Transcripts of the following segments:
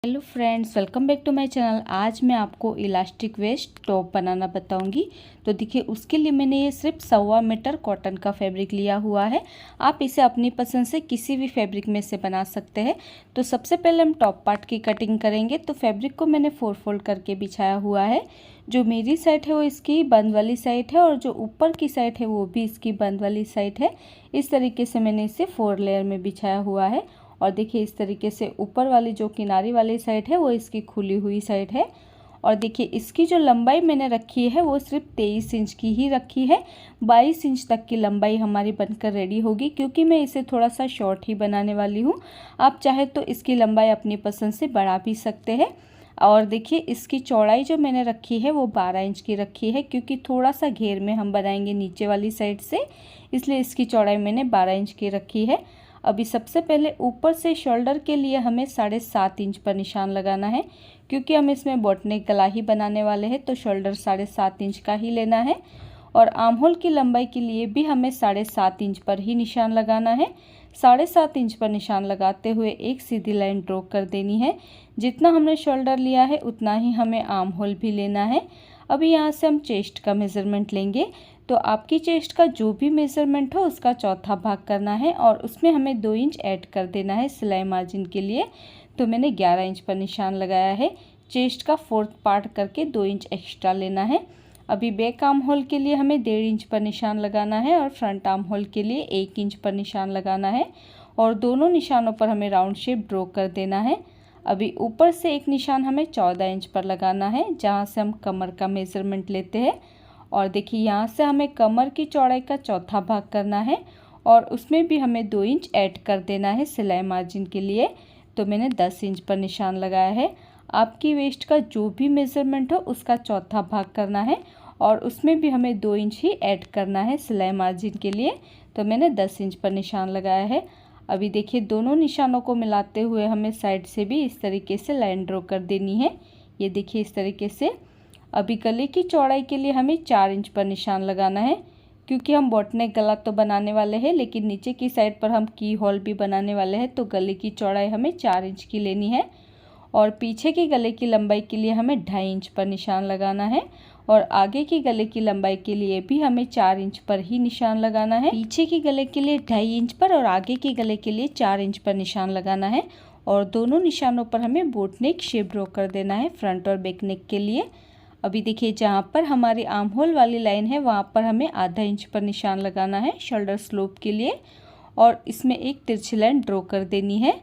Hello friends, welcome back to my channel. आज मैं आपको इलास्टिक वेस्ट टॉप बनाना बताऊंगी। तो देखिए, उसके लिए मैंने ये सिर्फ 1.25 मीटर कॉटन का फैब्रिक लिया हुआ है। आप इसे अपनी पसंद से किसी भी फैब्रिक में से बना सकते हैं। तो सबसे पहले हम टॉप पार्ट की कटिंग करेंगे। तो फैब्रिक को मैंने 4 फोल्ड करके बिछाया हुआ है। जो मेरी साइड है वो इसकी बंद वाली साइड है और जो ऊपर की साइड है वो भी इसकी बंद वाली साइड है। इस तरीके से मैंने इसे 4 लेयर में बिछाया हुआ है। और देखिए, इस तरीके से ऊपर वाली जो किनारी वाली साइड है वो इसकी खुली हुई साइड है। और देखिए, इसकी जो लंबाई मैंने रखी है वो सिर्फ 23 इंच की ही रखी है। 22 इंच तक की लंबाई हमारी बनकर रेडी होगी, क्योंकि मैं इसे थोड़ा सा शॉर्ट ही बनाने वाली हूँ। आप चाहे तो इसकी लंबाई अपनी पसंद से बढ़ा भी सकते हैं। और देखिए, इसकी चौड़ाई जो मैंने रखी है वो 12 इंच की रखी है, क्योंकि थोड़ा सा घेर में हम बनाएंगे नीचे वाली साइड से, इसलिए इसकी चौड़ाई मैंने 12 इंच की रखी है। अभी सबसे पहले ऊपर से शोल्डर के लिए हमें 7.5 इंच पर निशान लगाना है, क्योंकि हम इसमें बोटनेक गला ही बनाने वाले हैं। तो शोल्डर 7.5 इंच का ही लेना है। और आर्म होल की लंबाई के लिए भी हमें 7.5 इंच पर ही निशान लगाना है। 7.5 इंच पर निशान लगाते हुए एक सीधी लाइन ड्रॉ कर देनी है। जितना हमने शोल्डर लिया है उतना ही हमें आर्म होल भी लेना है। अभी यहाँ से हम चेस्ट का मेज़रमेंट लेंगे। तो आपकी चेस्ट का जो भी मेज़रमेंट हो उसका चौथा भाग करना है और उसमें हमें 2 इंच ऐड कर देना है सिलाई मार्जिन के लिए। तो मैंने 11 इंच पर निशान लगाया है। चेस्ट का 4th पार्ट करके 2 इंच एक्स्ट्रा लेना है। अभी बैक आर्म होल के लिए हमें 1.5 इंच पर निशान लगाना है और फ्रंट आर्म होल के लिए 1 इंच पर निशान लगाना है। और दोनों निशानों पर हमें राउंड शेप ड्रॉ कर देना है। अभी ऊपर से एक निशान हमें 14 इंच पर लगाना है, जहाँ से हम कमर का मेज़रमेंट लेते हैं। और देखिए, यहाँ से हमें कमर की चौड़ाई का चौथा भाग करना है और उसमें भी हमें 2 इंच ऐड कर देना है सिलाई मार्जिन के लिए। तो मैंने 10 इंच पर निशान लगाया है। आपकी वेस्ट का जो भी मेज़रमेंट हो उसका चौथा भाग करना है और उसमें भी हमें 2 इंच ही ऐड करना है सिलाई मार्जिन के लिए। तो मैंने 10 इंच पर निशान लगाया है। अभी देखिए, दोनों निशानों को मिलाते हुए हमें साइड से भी इस तरीके से लाइन ड्रॉ कर देनी है। ये देखिए, इस तरीके से। अभी गले की चौड़ाई के लिए हमें 4 इंच पर निशान लगाना है, क्योंकि हम बोटनेक गला तो बनाने वाले हैं लेकिन नीचे की साइड पर हम की होल भी बनाने वाले हैं। तो गले की चौड़ाई हमें 4 इंच की लेनी है। और पीछे के गले की लंबाई के लिए हमें 2.5 इंच पर निशान लगाना है और आगे की गले की लंबाई के लिए भी हमें 4 इंच पर ही निशान लगाना है। पीछे की गले के लिए 2.5 इंच पर और आगे की गले के लिए 4 इंच पर निशान लगाना है। और दोनों निशानों पर हमें बोटनेक शेप ड्रॉ कर देना है फ्रंट और बैक नेक के लिए। अभी देखिए, जहाँ पर हमारी आर्म होल वाली लाइन है वहाँ पर हमें आधा इंच पर निशान लगाना है शोल्डर स्लोप के लिए और इसमें एक तिरछी लाइन ड्रॉ कर देनी है।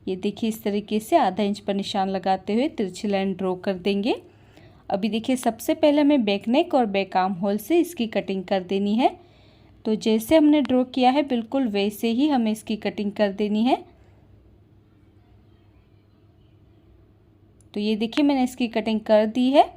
ये देखिए, इस तरीके से आधा इंच पर निशान लगाते हुए तिरछी लाइन ड्रॉ कर देंगे। अभी देखिए, सबसे पहले हमें बैक नेक और बैक आर्म होल से इसकी कटिंग कर देनी है। तो जैसे हमने ड्रॉ किया है बिल्कुल वैसे ही हमें इसकी कटिंग कर देनी है। तो ये देखिए, मैंने इसकी कटिंग कर दी है।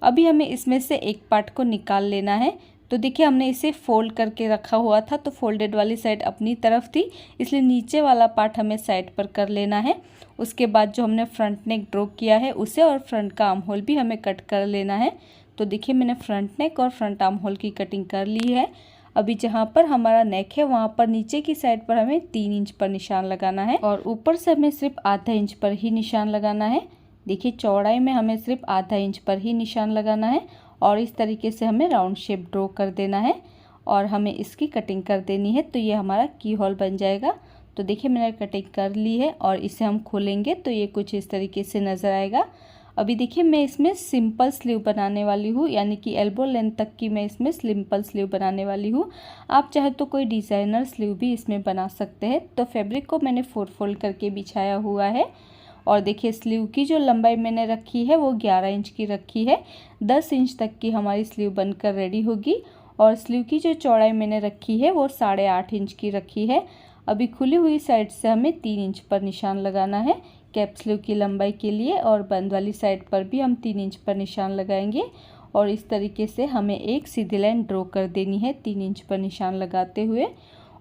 अभी हमें इसमें से एक पार्ट को निकाल लेना है। तो देखिए, हमने इसे फोल्ड करके रखा हुआ था तो फोल्डेड वाली साइड अपनी तरफ थी, इसलिए नीचे वाला पार्ट हमें साइड पर कर लेना है। उसके बाद जो हमने फ्रंट नेक ड्रॉ किया है उसे और फ्रंट का आर्म होल भी हमें कट कर लेना है। तो देखिए, मैंने फ्रंट नेक और फ्रंट आर्म होल की कटिंग कर ली है। अभी जहाँ पर हमारा नेक है वहाँ पर नीचे की साइड पर हमें 3 इंच पर निशान लगाना है और ऊपर से हमें सिर्फ आधा इंच पर ही निशान लगाना है। देखिए, चौड़ाई में हमें सिर्फ आधा इंच पर ही निशान लगाना है और इस तरीके से हमें राउंड शेप ड्रॉ कर देना है और हमें इसकी कटिंग कर देनी है। तो ये हमारा की होल बन जाएगा। तो देखिए, मैंने कटिंग कर ली है और इसे हम खोलेंगे तो ये कुछ इस तरीके से नज़र आएगा। अभी देखिए, मैं इसमें सिंपल स्लीव बनाने वाली हूँ, यानी कि एल्बो लेंथ तक की मैं इसमें सिंपल स्लीव बनाने वाली हूँ। आप चाहे तो कोई डिज़ाइनर स्लीव भी इसमें बना सकते हैं। तो फैब्रिक को मैंने 4 फोल्ड करके बिछाया हुआ है और देखिए, स्लीव की जो लंबाई मैंने रखी है वो 11 इंच की रखी है। 10 इंच तक की हमारी स्लीव बनकर रेडी होगी और स्लीव की जो चौड़ाई मैंने रखी है वो 8.5 इंच की रखी है। अभी खुली हुई साइड से हमें 3 इंच पर निशान लगाना है कैप स्लीव की लंबाई के लिए और बंद वाली साइड पर भी हम 3 इंच पर निशान लगाएंगे और इस तरीके से हमें एक सीधी लाइन ड्रॉ कर देनी है 3 इंच पर निशान लगाते हुए।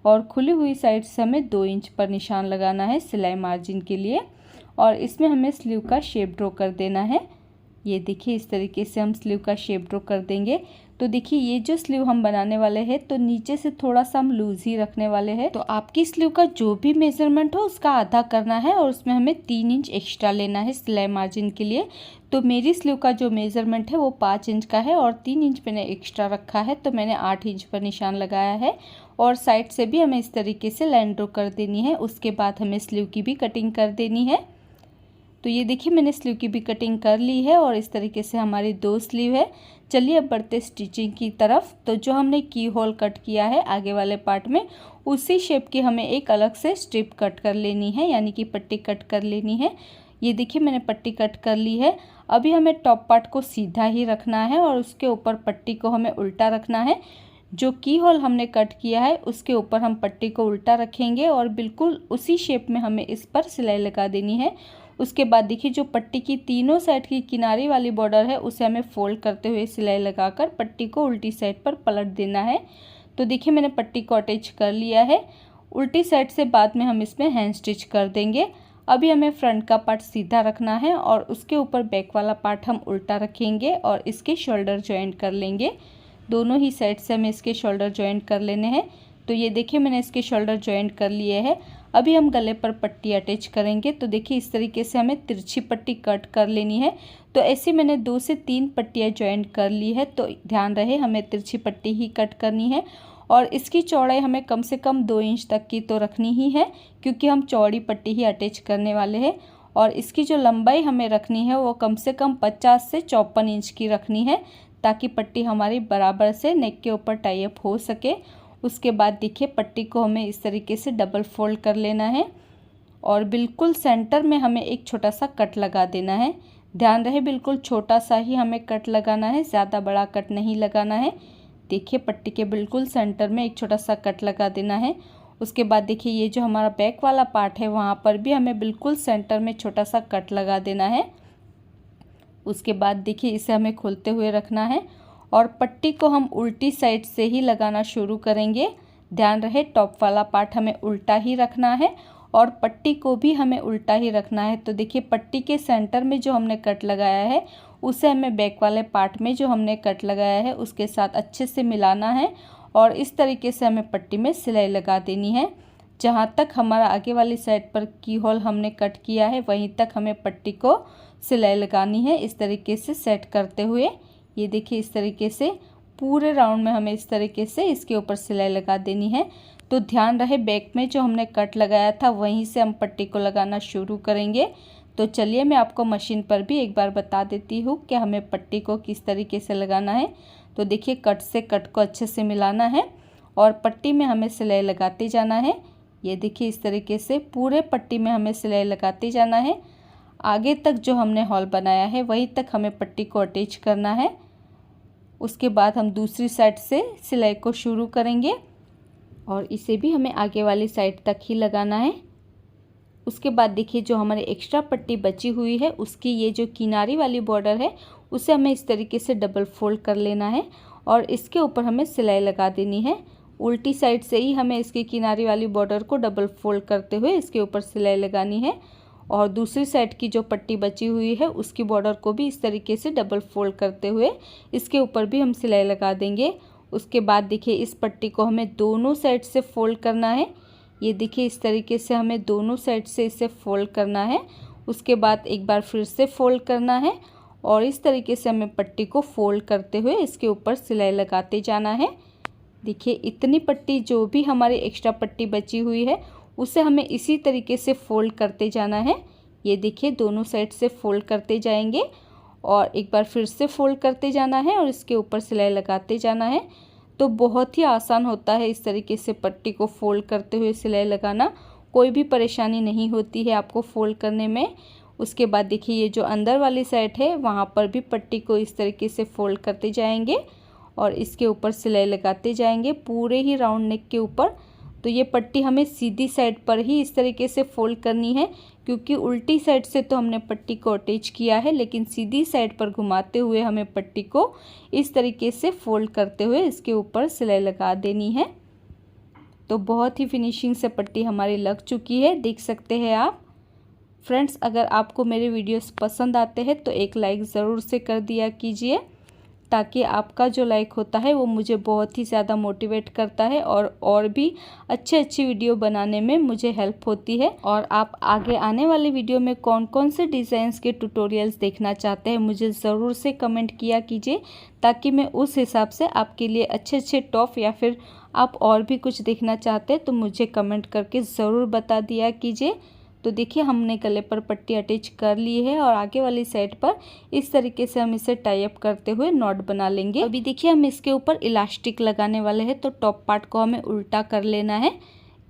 और खुली हुई साइड से हमें 2 इंच पर निशान लगाना है सिलाई मार्जिन के लिए और इसमें हमें स्लीव का शेप ड्रॉ कर देना है। ये देखिए, इस तरीके से हम स्लीव का शेप ड्रॉ कर देंगे। तो देखिए ये जो स्लीव हम बनाने वाले हैं तो नीचे से थोड़ा सा हम लूज ही रखने वाले हैं। तो आपकी स्लीव का जो भी मेजरमेंट हो उसका आधा करना है और उसमें हमें 3 इंच एक्स्ट्रा लेना है सिलाई मार्जिन के लिए। तो मेरी स्लीव का जो मेजरमेंट है वो 5 इंच का है और 3 इंच मैंने एक्स्ट्रा रखा है, तो मैंने 8 इंच पर निशान लगाया है। और साइड से भी हमें इस तरीके से लाइन ड्रॉ कर देनी है। उसके बाद हमें स्लीव की भी कटिंग कर देनी है। तो ये देखिए मैंने स्लीव की भी कटिंग कर ली है और इस तरीके से हमारी 2 स्लीव है। चलिए अब बढ़ते स्टिचिंग की तरफ। तो जो हमने की होल कट किया है आगे वाले पार्ट में, उसी शेप की हमें एक अलग से स्ट्रिप कट कर लेनी है, यानी कि पट्टी कट कर लेनी है। ये देखिए मैंने पट्टी कट कर ली है। अभी हमें टॉप पार्ट को सीधा ही रखना है और उसके ऊपर पट्टी को हमें उल्टा रखना है। जो की होल हमने कट किया है उसके ऊपर हम पट्टी को उल्टा रखेंगे और बिल्कुल उसी शेप में हमें इस पर सिलाई लगा देनी है। उसके बाद देखिए जो पट्टी की तीनों साइड की किनारी वाली बॉर्डर है उसे हमें फोल्ड करते हुए सिलाई लगाकर पट्टी को उल्टी साइड पर पलट देना है। तो देखिए मैंने पट्टी को अटैच कर लिया है। उल्टी साइड से बाद में हम इसमें हैंड स्टिच कर देंगे। अभी हमें फ्रंट का पार्ट सीधा रखना है और उसके ऊपर बैक वाला पार्ट हम उल्टा रखेंगे और इसके शोल्डर जॉइंट कर लेंगे। दोनों ही साइड से हमें इसके शोल्डर जॉइंट कर लेने हैं। तो ये देखिए मैंने इसके शोल्डर जॉइंट कर लिए हैं। अभी हम गले पर पट्टी अटैच करेंगे। तो देखिए इस तरीके से हमें तिरछी पट्टी कट कर लेनी है। तो ऐसे मैंने 2 से 3 पट्टियाँ जॉइंट कर ली है। तो ध्यान रहे हमें तिरछी पट्टी ही कट करनी है और इसकी चौड़ाई हमें कम से कम 2 इंच तक की तो रखनी ही है, क्योंकि हम चौड़ी पट्टी ही अटैच करने वाले हैं। और इसकी जो लंबाई हमें रखनी है वो कम से कम 50 से 54 इंच की रखनी है, ताकि पट्टी हमारी बराबर से नेक के ऊपर टाई अप हो सके। उसके बाद देखिए पट्टी को हमें इस तरीके से डबल फोल्ड कर लेना है और बिल्कुल सेंटर में हमें एक छोटा सा कट लगा देना है। ध्यान रहे बिल्कुल छोटा सा ही हमें कट लगाना है, ज़्यादा बड़ा कट नहीं लगाना है। देखिए पट्टी के बिल्कुल सेंटर में एक छोटा सा कट लगा देना है। उसके बाद देखिए ये जो हमारा बैक वाला पार्ट है वहाँ पर भी हमें बिल्कुल सेंटर में छोटा सा कट लगा देना है। उसके बाद देखिए इसे हमें खोलते हुए रखना है और पट्टी को हम उल्टी साइड से ही लगाना शुरू करेंगे। ध्यान रहे टॉप वाला पार्ट हमें उल्टा ही रखना है और पट्टी को भी हमें उल्टा ही रखना है। तो देखिए पट्टी के सेंटर में जो हमने कट लगाया है उसे हमें बैक वाले पार्ट में जो हमने कट लगाया है उसके साथ अच्छे से मिलाना है और इस तरीके से हमें पट्टी में सिलाई लगा देनी है। जहाँ तक हमारा आगे वाली साइड पर की होल हमने कट किया है वहीं तक हमें पट्टी को सिलाई लगानी है, इस तरीके से सेट करते हुए। ये देखिए इस तरीके से पूरे राउंड में हमें इस तरीके से इसके ऊपर सिलाई लगा देनी है। तो ध्यान रहे बैक में जो हमने कट लगाया था वहीं से हम पट्टी को लगाना शुरू करेंगे। तो चलिए मैं आपको मशीन पर भी एक बार बता देती हूँ कि हमें पट्टी को किस तरीके से लगाना है। तो देखिए कट से कट को अच्छे से मिलाना है और पट्टी में हमें सिलाई लगाते जाना है। ये देखिए इस तरीके से पूरे पट्टी में हमें सिलाई लगाते जाना है। आगे तक जो हमने हॉल बनाया है वहीं तक हमें पट्टी को अटैच करना है। उसके बाद हम दूसरी साइड से सिलाई को शुरू करेंगे और इसे भी हमें आगे वाली साइड तक ही लगाना है। उसके बाद देखिए जो हमारी एक्स्ट्रा पट्टी बची हुई है उसकी ये जो किनारी वाली बॉर्डर है उसे हमें इस तरीके से डबल फोल्ड कर लेना है और इसके ऊपर हमें सिलाई लगा देनी है। उल्टी साइड से ही हमें इसकी किनारी वाली बॉर्डर को डबल फोल्ड करते हुए इसके ऊपर सिलाई लगानी है और दूसरी साइड की जो पट्टी बची हुई है उसकी बॉर्डर को भी इस तरीके से डबल फोल्ड करते हुए इसके ऊपर भी हम सिलाई लगा देंगे। उसके बाद देखिए इस पट्टी को हमें दोनों साइड से फोल्ड करना है। ये देखिए इस तरीके से हमें दोनों साइड से इसे फोल्ड करना है। उसके बाद एक बार फिर से फोल्ड करना है और इस तरीके से हमें पट्टी को फोल्ड करते हुए इसके ऊपर सिलाई लगाते जाना है। देखिए इतनी पट्टी जो भी हमारी एक्स्ट्रा पट्टी बची हुई है उसे हमें इसी तरीके से फोल्ड करते जाना है। ये देखिए दोनों साइड से फोल्ड करते जाएंगे और एक बार फिर से फोल्ड करते जाना है और इसके ऊपर सिलाई लगाते जाना है। तो बहुत ही आसान होता है इस तरीके से पट्टी को फोल्ड करते हुए सिलाई लगाना, कोई भी परेशानी नहीं होती है आपको फोल्ड करने में। उसके बाद देखिए ये जो अंदर वाली साइड है वहाँ पर भी पट्टी को इस तरीके से फोल्ड करते जाएंगे और इसके ऊपर सिलाई लगाते जाएंगे पूरे ही राउंड नेक के ऊपर। तो ये पट्टी हमें सीधी साइड पर ही इस तरीके से फोल्ड करनी है, क्योंकि उल्टी साइड से तो हमने पट्टी को अटैच किया है, लेकिन सीधी साइड पर घुमाते हुए हमें पट्टी को इस तरीके से फोल्ड करते हुए इसके ऊपर सिलाई लगा देनी है। तो बहुत ही फिनिशिंग से पट्टी हमारी लग चुकी है, देख सकते हैं आप। फ्रेंड्स, अगर आपको मेरे वीडियोस पसंद आते हैं तो एक लाइक ज़रूर से कर दिया कीजिए। ताकि आपका जो लाइक होता है वो मुझे बहुत ही ज़्यादा मोटिवेट करता है और भी अच्छी वीडियो बनाने में मुझे हेल्प होती है। और आप आगे आने वाली वीडियो में कौन कौन से डिज़ाइंस के ट्यूटोरियल्स देखना चाहते हैं मुझे ज़रूर से कमेंट किया कीजिए, ताकि मैं उस हिसाब से आपके लिए अच्छे टॉप या फिर आप और भी कुछ देखना चाहते हैं तो मुझे कमेंट करके ज़रूर बता दिया कीजिए। तो देखिए हमने गले पर पट्टी अटैच कर ली है और आगे वाली साइड पर इस तरीके से हम इसे टाई अप करते हुए नॉट बना लेंगे। अभी देखिए हम इसके ऊपर इलास्टिक लगाने वाले हैं, तो टॉप पार्ट को हमें उल्टा कर लेना है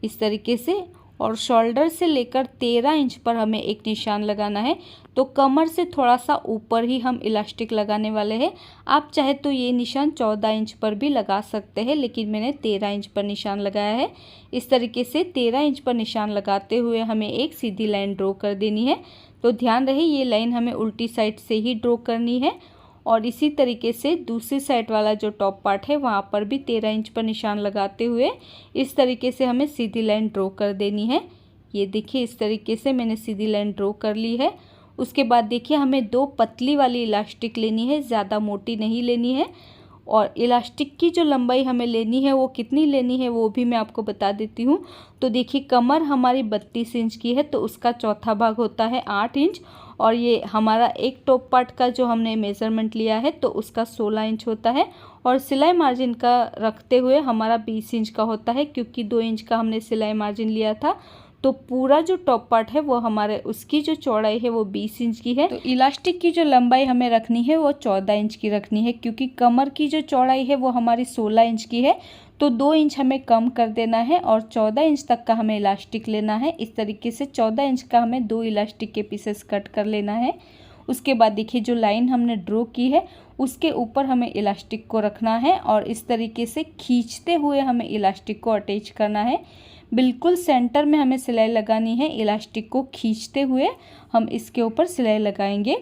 इस तरीके से, और शोल्डर से लेकर 13 इंच पर हमें एक निशान लगाना है। तो कमर से थोड़ा सा ऊपर ही हम इलास्टिक लगाने वाले हैं। आप चाहे तो ये निशान 14 इंच पर भी लगा सकते हैं, लेकिन मैंने 13 इंच पर निशान लगाया है। इस तरीके से 13 इंच पर निशान लगाते हुए हमें एक सीधी लाइन ड्रॉ कर देनी है। तो ध्यान रहे ये लाइन हमें उल्टी साइड से ही ड्रॉ करनी है। और इसी तरीके से दूसरी साइड वाला जो टॉप पार्ट है वहाँ पर भी 13 इंच पर निशान लगाते हुए इस तरीके से हमें सीधी लाइन ड्रॉ कर देनी है। ये देखिए इस तरीके से मैंने सीधी लाइन ड्रॉ कर ली है। उसके बाद देखिए हमें 2 पतली वाली इलास्टिक लेनी है, ज़्यादा मोटी नहीं लेनी है। और इलास्टिक की जो लंबाई हमें लेनी है वो कितनी लेनी है वो भी मैं आपको बता देती हूँ। तो देखिए कमर हमारी 32 इंच की है, तो उसका चौथा भाग होता है 8 इंच। और ये हमारा एक टॉप पार्ट का जो हमने मेज़रमेंट लिया है तो उसका 16 इंच होता है। और सिलाई मार्जिन का रखते हुए हमारा 20 इंच का होता है, क्योंकि 2 इंच का हमने सिलाई मार्जिन लिया था। तो पूरा जो टॉप पार्ट है वो हमारे उसकी जो चौड़ाई है वो 20 इंच की है। तो इलास्टिक की जो लंबाई हमें रखनी है वो 14 इंच की रखनी है, क्योंकि कमर की जो चौड़ाई है वो हमारी 16 इंच की है। तो 2 इंच हमें कम कर देना है और 14 इंच तक का हमें इलास्टिक लेना है। इस तरीके से 14 इंच का हमें 2 इलास्टिक के पीसेस कट कर लेना है। उसके बाद देखिए जो लाइन हमने ड्रॉ की है उसके ऊपर हमें इलास्टिक को रखना है और इस तरीके से खींचते हुए हमें इलास्टिक को अटैच करना है। बिल्कुल सेंटर में हमें सिलाई लगानी है, इलास्टिक को खींचते हुए हम इसके ऊपर सिलाई लगाएंगे।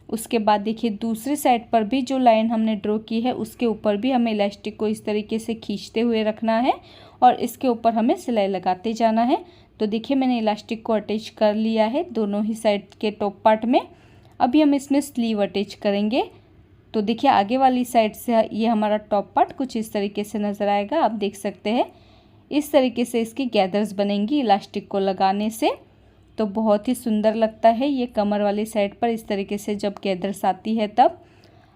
उसके बाद देखिए दूसरी साइड पर भी जो लाइन हमने ड्रॉ की है उसके ऊपर भी हमें इलास्टिक को इस तरीके से खींचते हुए रखना है और इसके ऊपर हमें सिलाई लगाते जाना है। तो देखिए मैंने इलास्टिक को अटैच कर लिया है दोनों ही साइड के टॉप पार्ट में। अभी हम इसमें स्लीव अटैच करेंगे। तो देखिए आगे वाली साइड से ये हमारा टॉप पार्ट कुछ इस तरीके से नज़र आएगा, आप देख सकते हैं। इस तरीके से इसकी गैदर्स बनेंगी इलास्टिक को लगाने से, तो बहुत ही सुंदर लगता है ये कमर वाली साइड पर इस तरीके से जब गैदर्स आती है तब।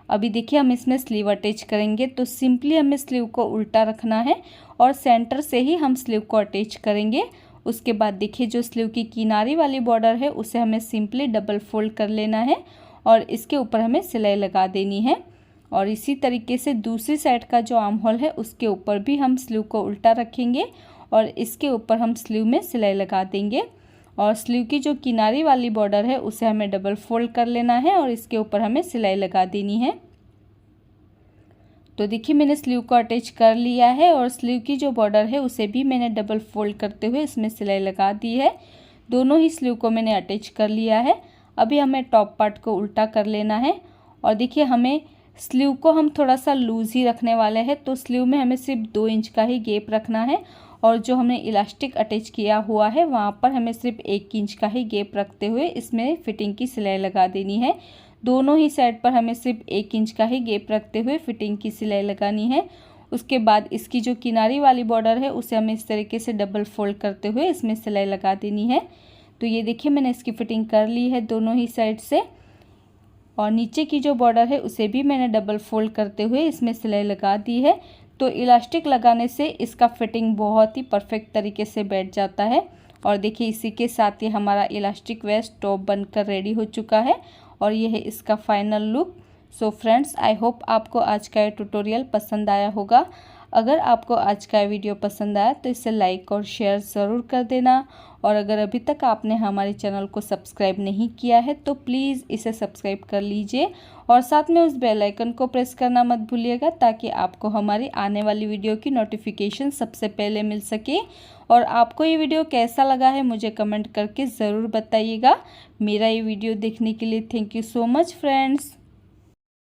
अभी देखिए हम इसमें स्लीव अटैच करेंगे। तो सिंपली हमें स्लीव को उल्टा रखना है और सेंटर से ही हम स्लीव को अटैच करेंगे। उसके बाद देखिए जो स्लीव की किनारी वाली बॉर्डर है उसे हमें सिंपली डबल फोल्ड कर लेना है और इसके ऊपर हमें सिलाई लगा देनी है। और इसी तरीके से दूसरी साइड का जो आर्म होल है उसके ऊपर भी हम स्लीव को उल्टा रखेंगे और इसके ऊपर हम स्लीव में सिलाई लगा देंगे। और स्लीव की जो किनारी वाली बॉर्डर है उसे हमें डबल फोल्ड कर लेना है और इसके ऊपर हमें सिलाई लगा देनी है। तो देखिए मैंने स्लीव को अटैच कर लिया है और स्लीव की जो बॉर्डर है उसे भी मैंने डबल फोल्ड करते हुए इसमें सिलाई लगा दी है। दोनों ही स्लीव को मैंने अटैच कर लिया है। अभी हमें टॉप पार्ट को उल्टा कर लेना है और देखिए हमें स्लीव को हम थोड़ा सा लूज़ ही रखने वाले हैं, तो स्लीव में हमें सिर्फ 2 इंच का ही गैप रखना है और जो हमने इलास्टिक अटैच किया हुआ है वहाँ पर हमें सिर्फ 1 इंच का ही गैप रखते हुए इसमें फिटिंग की सिलाई लगा देनी है। दोनों ही साइड पर हमें सिर्फ 1 इंच का ही गैप रखते हुए फिटिंग की सिलाई लगानी है। उसके बाद इसकी जो किनारी वाली बॉर्डर है उसे हमें इस तरीके से डबल फोल्ड करते हुए इसमें सिलाई लगा देनी है। तो ये देखिए मैंने इसकी फिटिंग कर ली है दोनों ही साइड से। और नीचे की जो बॉर्डर है उसे भी मैंने डबल फोल्ड करते हुए इसमें सिलाई लगा दी है। तो इलास्टिक लगाने से इसका फिटिंग बहुत ही परफेक्ट तरीके से बैठ जाता है। और देखिए इसी के साथ ही हमारा इलास्टिक वेस्ट टॉप बनकर रेडी हो चुका है और ये है इसका final look. So friends, I hope आपको आज का ये ट्यूटोरियल पसंद आया होगा। अगर आपको आज का वीडियो पसंद आया तो इसे लाइक और शेयर ज़रूर कर देना। और अगर अभी तक आपने हमारे चैनल को सब्सक्राइब नहीं किया है तो प्लीज़ इसे सब्सक्राइब कर लीजिए और साथ में उस बेल आइकन को प्रेस करना मत भूलिएगा, ताकि आपको हमारी आने वाली वीडियो की नोटिफिकेशन सबसे पहले मिल सके। और आपको ये वीडियो कैसा लगा है मुझे कमेंट करके ज़रूर बताइएगा। मेरा ये वीडियो देखने के लिए thank you so much friends.